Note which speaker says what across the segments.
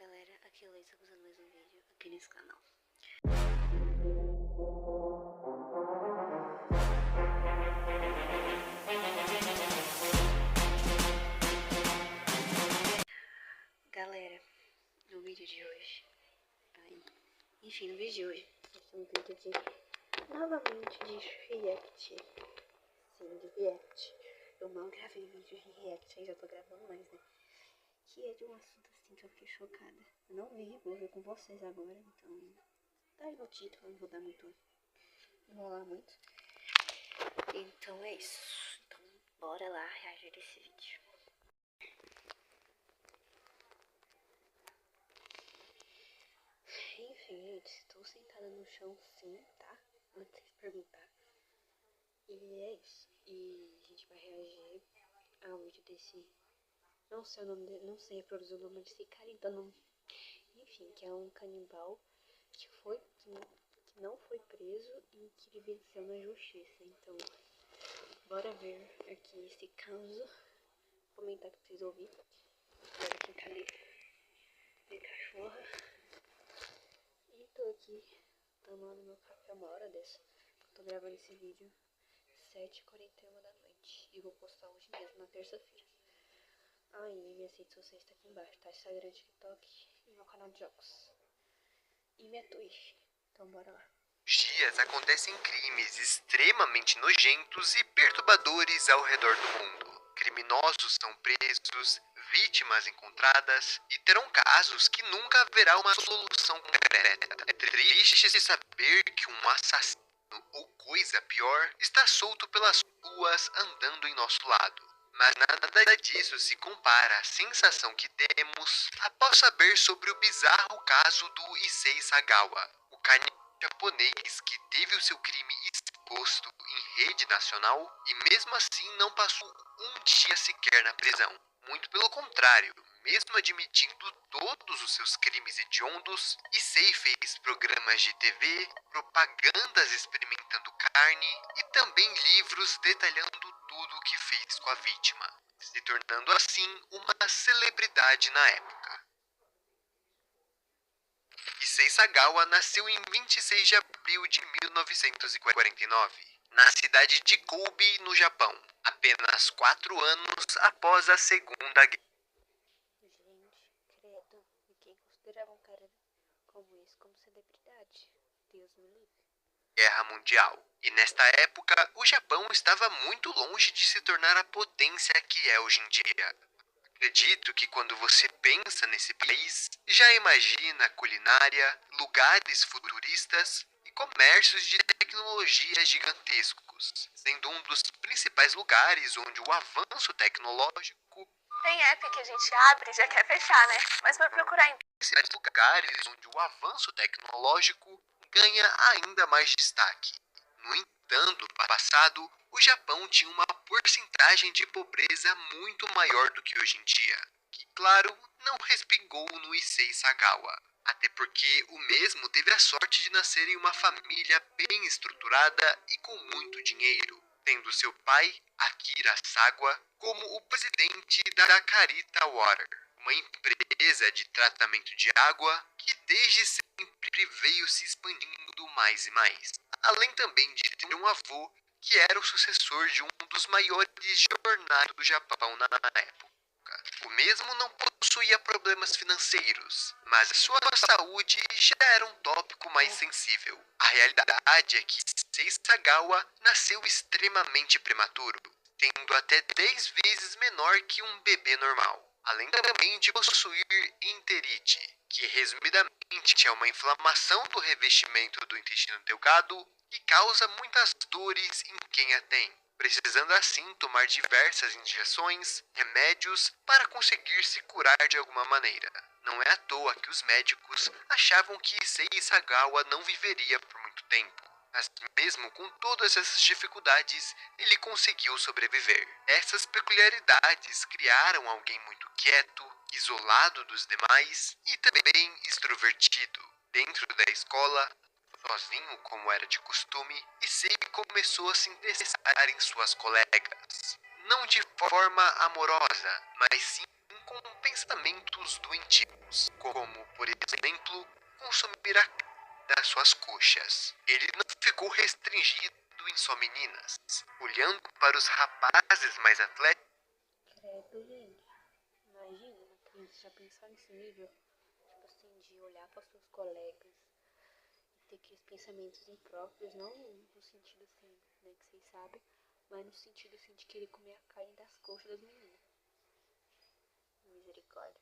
Speaker 1: galera, aqui é a Leisa usando mais um vídeo aqui nesse canal. Galera, no vídeo de hoje, no vídeo de hoje, esse é um vídeo novamente de react. Sim, de react. Eu mal gravei vídeo de react, aí já tô gravando mais, né? Que é de um assunto assim que eu fiquei chocada. Eu não vi, vou ver com vocês agora, então tá aí no título, não vou dar muito, enrolar muito. Então é isso. Então bora lá reagir esse vídeo. Enfim, gente, estou sentada no chão sim, tá? Antes de perguntar. E é isso. E a gente vai reagir ao vídeo desse. Não sei o nome dele, não sei reproduzir o nome desse cara, então não. Enfim, que é um canibal que não foi preso e que ele venceu na justiça. Então, bora ver aqui esse caso. Vou comentar que vocês ouviram. Agora aqui, cadê? Minha cachorra. E tô aqui tomando meu café uma hora dessa. Tô gravando esse vídeo 7h41 da noite. E vou postar hoje mesmo, na terça-feira. Aí, minhas redes sociais tá aqui embaixo, tá? Instagram, TikTok e meu canal de jogos. E minha Twitch. Então bora lá.
Speaker 2: Dias acontecem crimes extremamente nojentos e perturbadores ao redor do mundo. Criminosos são presos, vítimas encontradas e terão casos que nunca haverá uma solução concreta. É triste saber que um assassino ou coisa pior está solto pelas ruas andando em nosso lado. Mas nada disso se compara à sensação que temos após saber sobre o bizarro caso do Issei Sagawa, o canibal japonês que teve o seu crime exposto em rede nacional e mesmo assim não passou um dia sequer na prisão. Muito pelo contrário, mesmo admitindo todos os seus crimes hediondos, Issei fez programas de TV, propagandas experimentando carne e também livros detalhando tudo o que fez com a vítima, se tornando assim uma celebridade na época. Issei Sagawa nasceu em 26 de abril de 1949, na cidade de Kobe, no Japão, apenas 4 anos após a Segunda Guerra.
Speaker 1: Gente, credo. E quem considerava um cara como esse como celebridade? Deus me livre.
Speaker 2: Guerra Mundial. E nesta época, o Japão estava muito longe de se tornar a potência que é hoje em dia. Acredito que quando você pensa nesse país, já imagina culinária, lugares futuristas e comércios de tecnologia gigantescos, sendo um dos principais lugares onde o avanço tecnológico
Speaker 3: Tem app que a gente abre e já quer fechar, né? Mas por procurar em
Speaker 2: lugares onde o avanço tecnológico ganha ainda mais destaque. No entanto, no passado, o Japão tinha uma porcentagem de pobreza muito maior do que hoje em dia, que, claro, não respingou no Issei Sagawa. Até porque o mesmo teve a sorte de nascer em uma família bem estruturada e com muito dinheiro, tendo seu pai, Akira Sagawa, como o presidente da Karita Water, uma empresa de tratamento de água que desde sempre veio se expandindo mais e mais. Além também de ter um avô que era o sucessor de um dos maiores jornais do Japão na época. O mesmo não possuía problemas financeiros, mas a sua saúde já era um tópico mais sensível. A realidade é que Issei Sagawa nasceu extremamente prematuro, tendo até 10 vezes menor que um bebê normal, além também de possuir enterite, que resumidamente é uma inflamação do revestimento do intestino delgado que causa muitas dores em quem a tem, precisando assim tomar diversas injeções, remédios para conseguir se curar de alguma maneira. Não é à toa que os médicos achavam que Issei Sagawa não viveria por muito tempo. Mas mesmo com todas essas dificuldades, ele conseguiu sobreviver. Essas peculiaridades criaram alguém muito quieto, isolado dos demais e também extrovertido. Dentro da escola, sozinho como era de costume, Issei começou a se interessar em suas colegas. Não de forma amorosa, mas sim com pensamentos doentios, como, por exemplo, consumir a das suas coxas. Ele não ficou restringido em só meninas, olhando para os rapazes mais atléticos.
Speaker 1: Credo, gente. Imagina uma criança já pensar nesse nível, tipo assim, de olhar para seus colegas e ter aqueles pensamentos impróprios, não no sentido assim, né, que vocês sabem, mas no sentido assim de querer comer a carne das coxas das meninas. Misericórdia.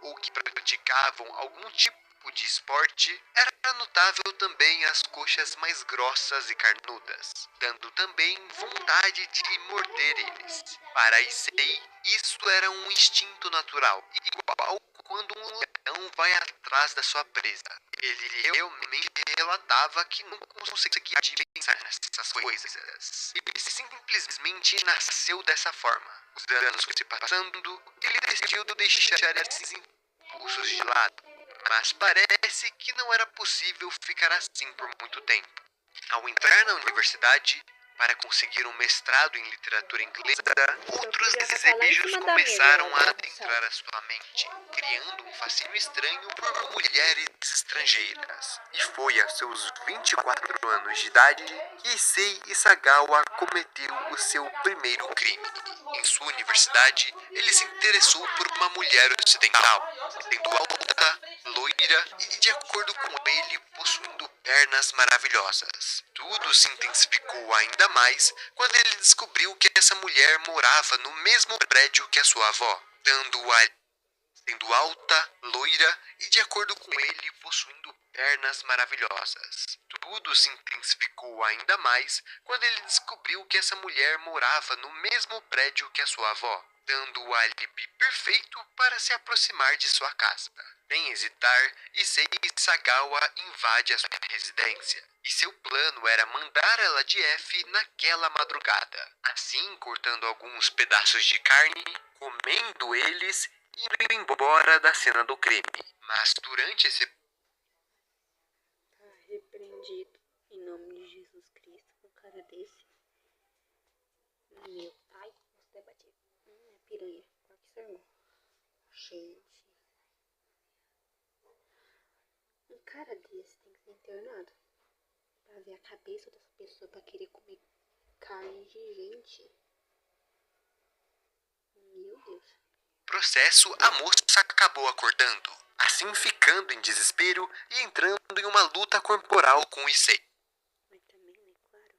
Speaker 2: Ou que praticavam algum tipo de esporte, era notável também as coxas mais grossas e carnudas, dando também vontade de morder eles. Para Issei, isso era um instinto natural, igual quando um leão vai atrás da sua presa. Ele realmente relatava que não conseguia pensar nessas coisas. E simplesmente nasceu dessa forma. Os anos se passando, ele decidiu deixar esses impulsos de lado. Mas parece que não era possível ficar assim por muito tempo. Ao entrar na universidade, para conseguir um mestrado em literatura inglesa, outros desejos começaram a adentrar a sua mente, criando um fascínio estranho por mulheres estrangeiras. E foi a seus 24 anos de idade que Issei Isagawa cometeu o seu primeiro crime. Em sua universidade, ele se interessou por uma mulher ocidental, sendo alta, loira e, de acordo com ele, possuindo pernas maravilhosas. Tudo se intensificou ainda mais quando ele descobriu que essa mulher morava no mesmo prédio que a sua avó, sendo alta, loira e, de acordo com ele, possuindo pernas maravilhosas. Tudo se intensificou ainda mais quando ele descobriu que essa mulher morava no mesmo prédio que a sua avó, dando o álibi perfeito para se aproximar de sua casa. Sem hesitar, Issei Sagawa invade a sua residência, e seu plano era mandar ela de F naquela madrugada, assim cortando alguns pedaços de carne, comendo eles e indo embora da cena do crime. Mas durante esse
Speaker 1: Repreendido em nome de Jesus Cristo, um cara desse. Meu pai, você bater. Piranha, qual que é seu irmão? Gente. Um cara desse tem que ser internado pra ver a cabeça dessa pessoa pra querer comer carne de gente. Meu Deus.
Speaker 2: processo, a moça acabou acordando, assim ficando em desespero e entrando em uma luta corporal com Issei.
Speaker 1: Mas também, né, claro.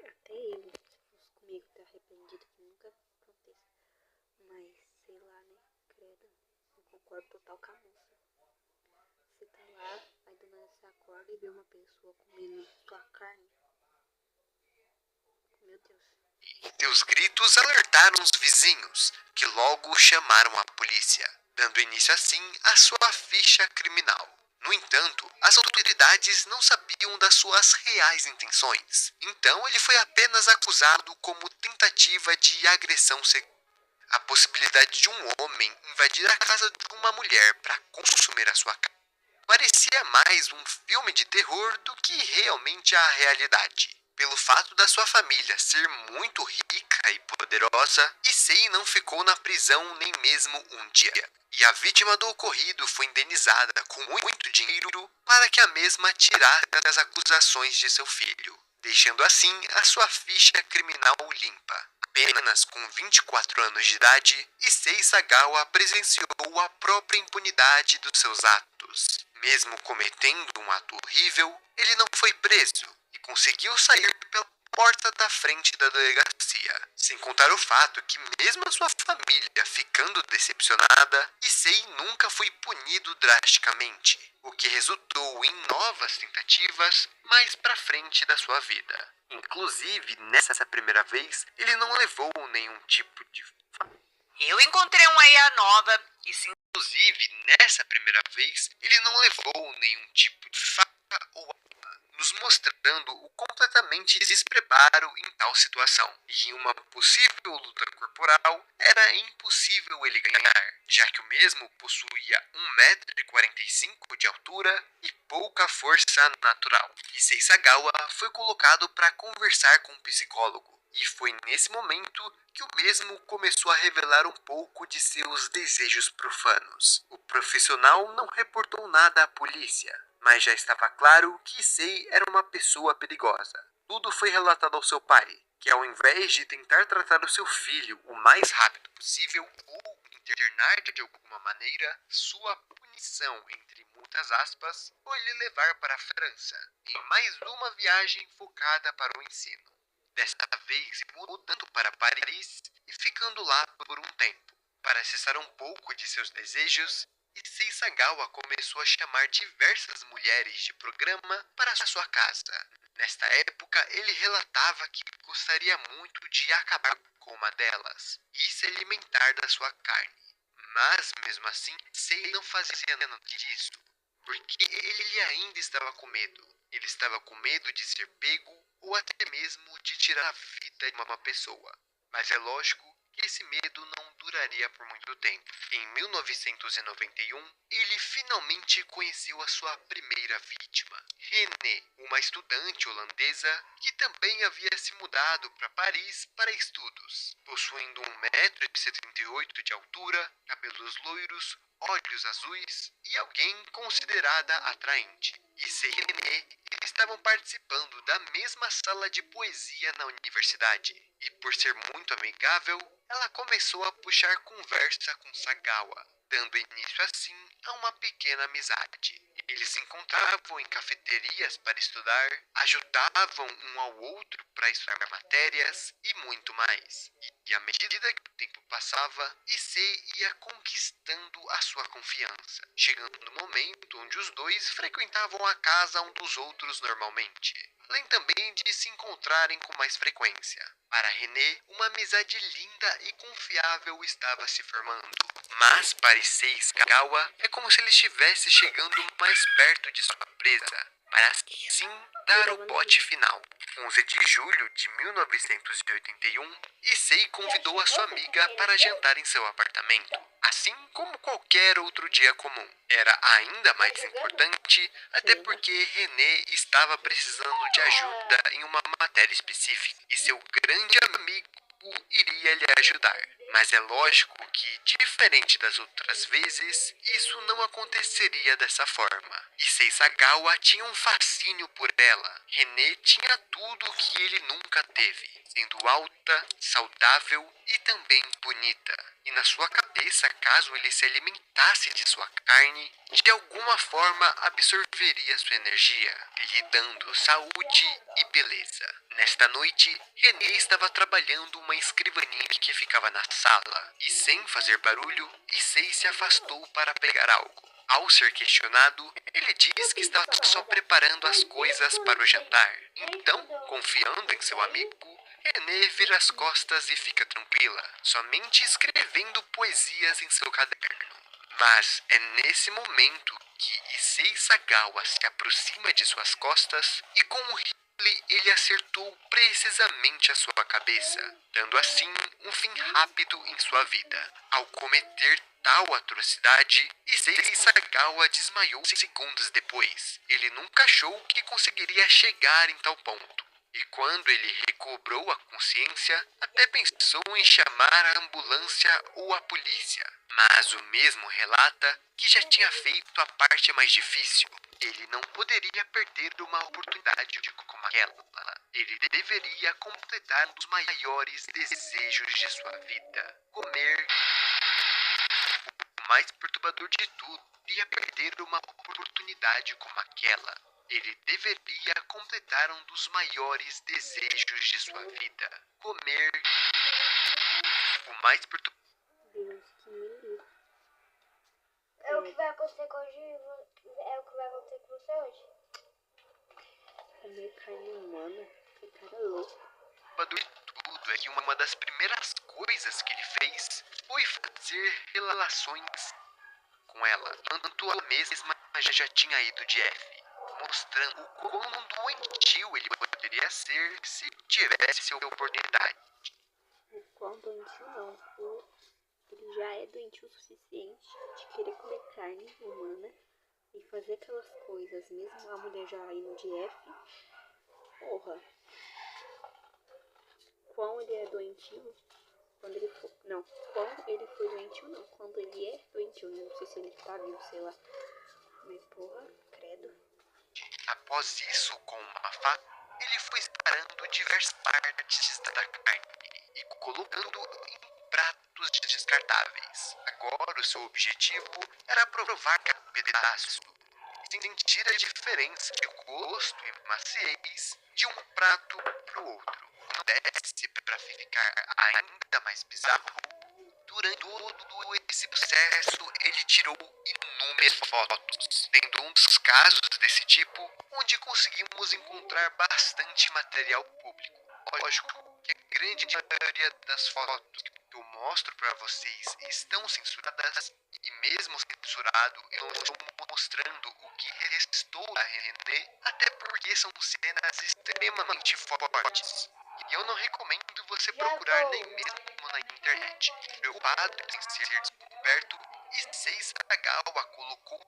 Speaker 1: Até eu, se fosse comigo, tá arrependido que nunca aconteça. Mas, sei lá, né, credo. Eu concordo total com a moça. Você tá lá, aí do nada você acorda e vê uma pessoa comendo sua carne. Meu Deus.
Speaker 2: Seus gritos alertaram os vizinhos, que logo chamaram a polícia, dando início assim à sua ficha criminal. No entanto, as autoridades não sabiam das suas reais intenções, então ele foi apenas acusado como tentativa de agressão sexual. A possibilidade de um homem invadir a casa de uma mulher para consumir a sua carne parecia mais um filme de terror do que realmente a realidade. Pelo fato da sua família ser muito rica e poderosa, Issei não ficou na prisão nem mesmo um dia. E a vítima do ocorrido foi indenizada com muito dinheiro para que a mesma tirasse as acusações de seu filho, deixando assim a sua ficha criminal limpa. Apenas com 24 anos de idade, Issei Sagawa presenciou a própria impunidade dos seus atos. Mesmo cometendo um ato horrível, ele não foi preso e conseguiu sair pela porta da frente da delegacia. Sem contar o fato que mesmo a sua família ficando decepcionada, Issei nunca foi punido drasticamente, o que resultou em novas tentativas mais pra frente da sua vida. Inclusive, nessa primeira vez, ele não levou nenhum tipo de...
Speaker 3: Eu encontrei uma IA nova e sim.
Speaker 2: Inclusive, nessa primeira vez, ele não levou nenhum tipo de faca ou arma, nos mostrando o completamente despreparo em tal situação. E em uma possível luta corporal, era impossível ele ganhar, já que o mesmo possuía 1,45 m de altura e pouca força natural. Issei Sagawa foi colocado para conversar com um psicólogo, E foi nesse momento que o mesmo começou a revelar um pouco de seus desejos profanos. O profissional não reportou nada à polícia, mas já estava claro que Issei era uma pessoa perigosa. Tudo foi relatado ao seu pai, que ao invés de tentar tratar o seu filho o mais rápido possível ou internar de alguma maneira, sua punição, entre muitas aspas, foi lhe levar para a França, em mais uma viagem focada para o ensino. Desta vez mudando para Paris e ficando lá por um tempo. Para cessar um pouco de seus desejos, Issei Sagawa começou a chamar diversas mulheres de programa para sua casa. Nesta época, ele relatava que gostaria muito de acabar com uma delas e se alimentar da sua carne. Mas, mesmo assim, Issei não fazia nada disso, porque ele ainda estava com medo. Ele estava com medo de ser pego ou até mesmo de tirar a vida de uma pessoa. Mas é lógico que esse medo não duraria por muito tempo. Em 1991, ele finalmente conheceu a sua primeira vítima, René, uma estudante holandesa que também havia se mudado para Paris para estudos. Possuindo 1,78 m de altura, cabelos loiros, olhos azuis e alguém considerada atraente. Issei e René estavam participando da mesma sala de poesia na universidade, e por ser muito amigável, ela começou a puxar conversa com Sagawa, dando início assim a uma pequena amizade. Eles se encontravam em cafeterias para estudar, ajudavam um ao outro para estudar matérias e muito mais. E à medida que o tempo passava, Issei ia conquistando a sua confiança, chegando no momento onde os dois frequentavam a casa um dos outros normalmente, além também de se encontrarem com mais frequência. Para René, uma amizade linda e confiável estava se formando. Mas para Issei Sagawa, é como se ele estivesse chegando mais perto de sua presa, para assim dar o bote final. 11 de julho de 1981, Issei convidou a sua amiga para jantar em seu apartamento, assim como qualquer outro dia comum. Era ainda mais importante, até porque René estava precisando de ajuda em uma matéria específica, e seu grande amigo iria lhe ajudar. Mas é lógico que, diferente das outras vezes, isso não aconteceria dessa forma. Issei Sagawa tinha um fascínio por ela. René tinha tudo o que ele nunca teve, sendo alta, saudável e também bonita. E na sua cabeça, caso ele se alimentasse de sua carne, de alguma forma absorveria sua energia, lhe dando saúde e beleza. Nesta noite, René estava trabalhando uma escrivaninha que ficava na sala, e sem fazer barulho, Issei se afastou para pegar algo. Ao ser questionado, ele diz que estava só preparando as coisas para o jantar. Então, confiando em seu amigo, René vira as costas e fica tranquila, somente escrevendo poesias em seu caderno. Mas é nesse momento que Issei Sagawa se aproxima de suas costas e com um rifle ele acertou precisamente a sua cabeça, dando assim um fim rápido em sua vida. Ao cometer tal atrocidade, Issei Sagawa desmaiou segundos depois. Ele nunca achou que conseguiria chegar em tal ponto. E quando ele recobrou a consciência, até pensou em chamar a ambulância ou a polícia. Mas o mesmo relata que já tinha feito a parte mais difícil. Ele não poderia perder uma oportunidade como aquela. Ele deveria completar um dos maiores desejos de sua vida: comer. O mais perturbador de tudo seria perder uma oportunidade como aquela. Ele deveria completar um dos maiores desejos de sua vida: comer. O mais perturbador.
Speaker 1: Deus que me livre.
Speaker 4: É o que vai acontecer com hoje. É o que vai acontecer com você hoje.
Speaker 1: Comer carne humana, que cara louco.
Speaker 2: De tudo é que uma das primeiras coisas que ele fez foi fazer relações com ela. Tanto ela mesma já tinha ido de F, mostrando o quão doentio ele poderia ser se tivesse a oportunidade.
Speaker 1: O quão doentio não. Ele já é doentio o suficiente de querer comer carne humana e fazer aquelas coisas, mesmo a mulher já indo de F. Porra. quão ele é doentio, quando ele for... Não, quando ele foi doentio, não. Quando ele é doentio, né? Não sei se ele tá vivo, sei lá. Mas, porra, credo.
Speaker 2: Após isso, com uma faca, ele foi separando diversas partes da carne e colocando em pratos descartáveis. Agora, o seu objetivo era provar cada pedaço e sentir a diferença de gosto e maciez de um prato para o outro. Não desce para ficar ainda mais bizarro. Durante todo esse processo, ele tirou inúmeras fotos, sendo um dos casos desse tipo onde conseguimos encontrar bastante material público. Lógico que a grande maioria das fotos que eu mostro para vocês estão censuradas, e mesmo censurado, eu não estou mostrando o que restou da René, até porque são cenas extremamente fortes. E eu não recomendo você procurar nem mesmo na internet. Preocupado em ser descoberto, Issei Sagawa colocou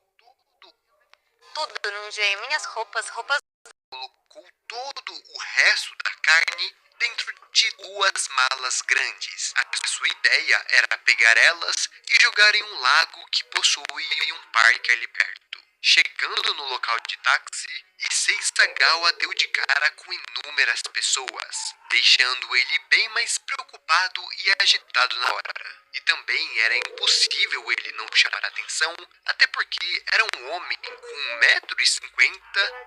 Speaker 3: Tudo num dia. Minhas roupas
Speaker 2: todo o resto da carne dentro de duas malas grandes. A sua ideia era pegar elas e jogar em um lago que possui um parque ali perto. Chegando no local de táxi, Issei Sagawa deu de cara com inúmeras pessoas, deixando ele bem mais preocupado e agitado na hora. E também era impossível ele não chamar atenção, até porque era um homem com 1,50 m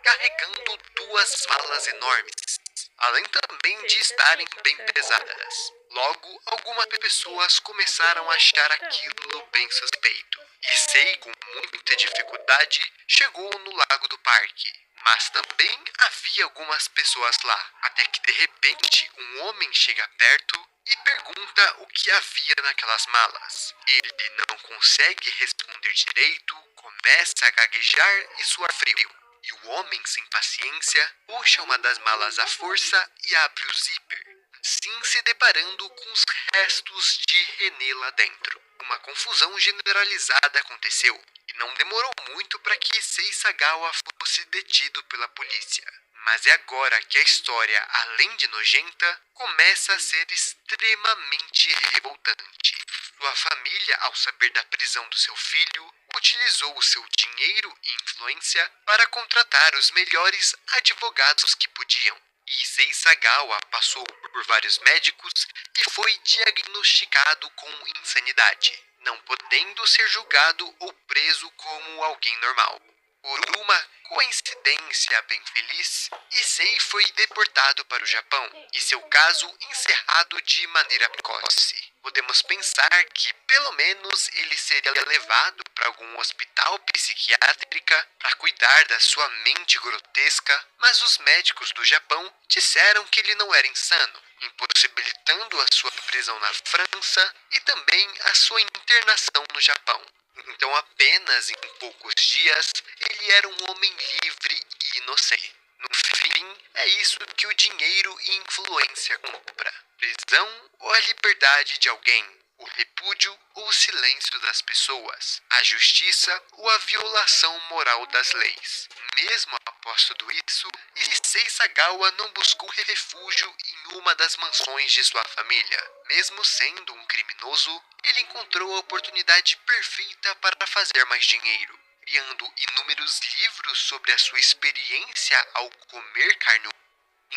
Speaker 2: carregando duas malas enormes, além também de estarem bem pesadas. Logo, algumas pessoas começaram a achar aquilo bem suspeito. Issei, com muita dificuldade, chegou no lago do parque. Mas também havia algumas pessoas lá, até que de repente um homem chega perto e pergunta o que havia naquelas malas. Ele não consegue responder direito, começa a gaguejar e suar frio. E o homem, sem paciência, puxa uma das malas à força e abre o zíper, assim se deparando com os restos de René lá dentro. Uma confusão generalizada aconteceu, e não demorou muito para que Issei Sagawa fosse detido pela polícia. Mas é agora que a história, além de nojenta, começa a ser extremamente revoltante. Sua família, ao saber da prisão do seu filho, utilizou o seu dinheiro e influência para contratar os melhores advogados que podiam. Issei Sagawa passou por vários médicos e foi diagnosticado com insanidade, não podendo ser julgado ou preso como alguém normal. Por uma coincidência bem feliz, Issei foi deportado para o Japão e seu caso encerrado de maneira precoce. Podemos pensar que, pelo menos, ele seria levado para algum hospital psiquiátrico para cuidar da sua mente grotesca, mas os médicos do Japão disseram que ele não era insano, impossibilitando a sua prisão na França e também a sua internação no Japão. Então, apenas em poucos dias, ele era um homem livre e inocente. No fim, é isso que o dinheiro e influência compra: prisão ou a liberdade de alguém, o repúdio ou o silêncio das pessoas, a justiça ou a violação moral das leis. Mesmo após tudo isso, Issei Sagawa não buscou refúgio em uma das mansões de sua família. Mesmo sendo um criminoso, ele encontrou a oportunidade perfeita para fazer mais dinheiro, criando inúmeros livros sobre a sua experiência ao comer carne humana,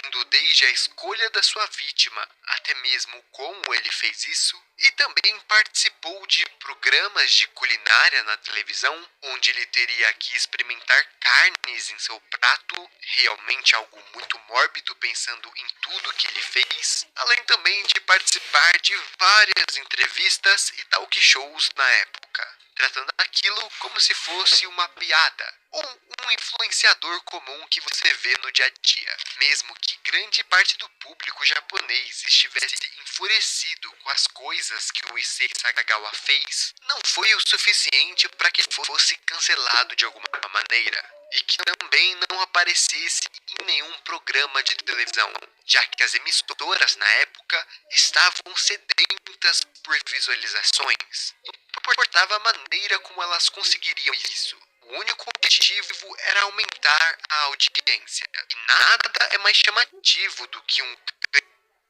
Speaker 2: indo desde a escolha da sua vítima até mesmo como ele fez isso, e também participou de programas de culinária na televisão, onde ele teria que experimentar carnes em seu prato, realmente algo muito mórbido pensando em tudo que ele fez, além também de participar de várias entrevistas e talk shows na época, tratando aquilo como se fosse uma piada, ou um influenciador comum que você vê no dia a dia. Mesmo que grande parte do público japonês estivesse enfurecido com as coisas que o Issei Sagawa fez, não foi o suficiente para que fosse cancelado de alguma maneira, e que também não aparecesse em nenhum programa de televisão, já que as emissoras na época estavam sedentas por visualizações, e não importava a maneira como elas conseguiriam isso. O único objetivo era aumentar a audiência, e nada é mais chamativo do que um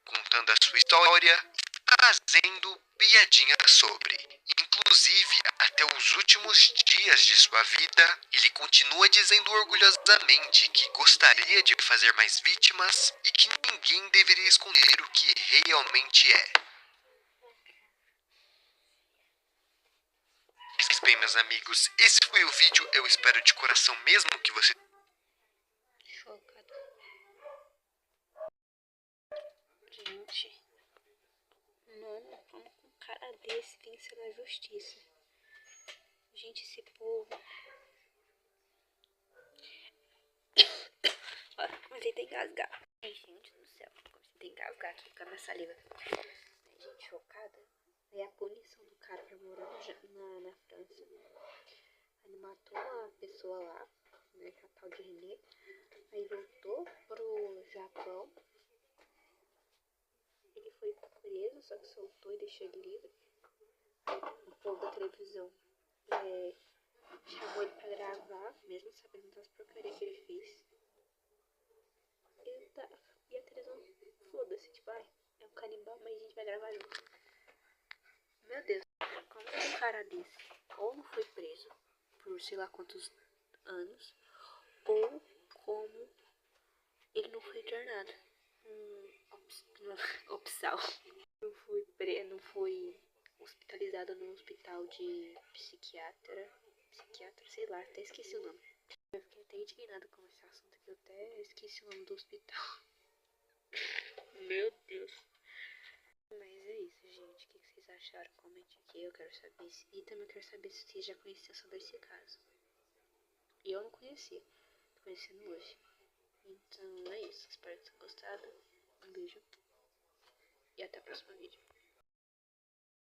Speaker 2: contando a sua história, fazendo piadinhas sobre. Inclusive, até os últimos dias de sua vida, ele continua dizendo orgulhosamente que gostaria de fazer mais vítimas e que ninguém deveria esconder o que realmente é. Mas bem, meus amigos, esse foi o vídeo. Eu espero de coração mesmo que você...
Speaker 1: Chocado. Gente. Mano, como com um cara desse tem que ser na justiça? Gente, esse povo... Olha, comecei a engasgar. Ai, gente do céu. Comecei a engasgar aqui com a minha saliva. Gente, chocada. É a punição do cara pra morar na França. Ele matou uma pessoa lá, né, a tal de René. Aí voltou pro Japão. Ele foi preso, só que soltou e deixou ele livre. Aí o povo da televisão chamou ele pra gravar, mesmo sabendo das porcarias que ele fez. E a televisão, foda-se, tipo, ai, é um canibal, mas a gente vai gravar junto. Meu Deus, como que um cara desse ou não foi preso por sei lá quantos anos, ou como ele não foi internado. Opsal. Não foi hospitalizado no hospital de psiquiatra, sei lá, até esqueci o nome. Eu fiquei até indignada com esse assunto que eu até esqueci o nome do hospital. Meu Deus. Mas é isso, gente. O que vocês acharam? Comente aqui, eu quero saber. E também eu quero saber se vocês já conheciam sobre esse caso. E eu não conhecia. Tô conhecendo hoje. Então é isso. Espero que tenham gostado. Um beijo. E até o próximo vídeo.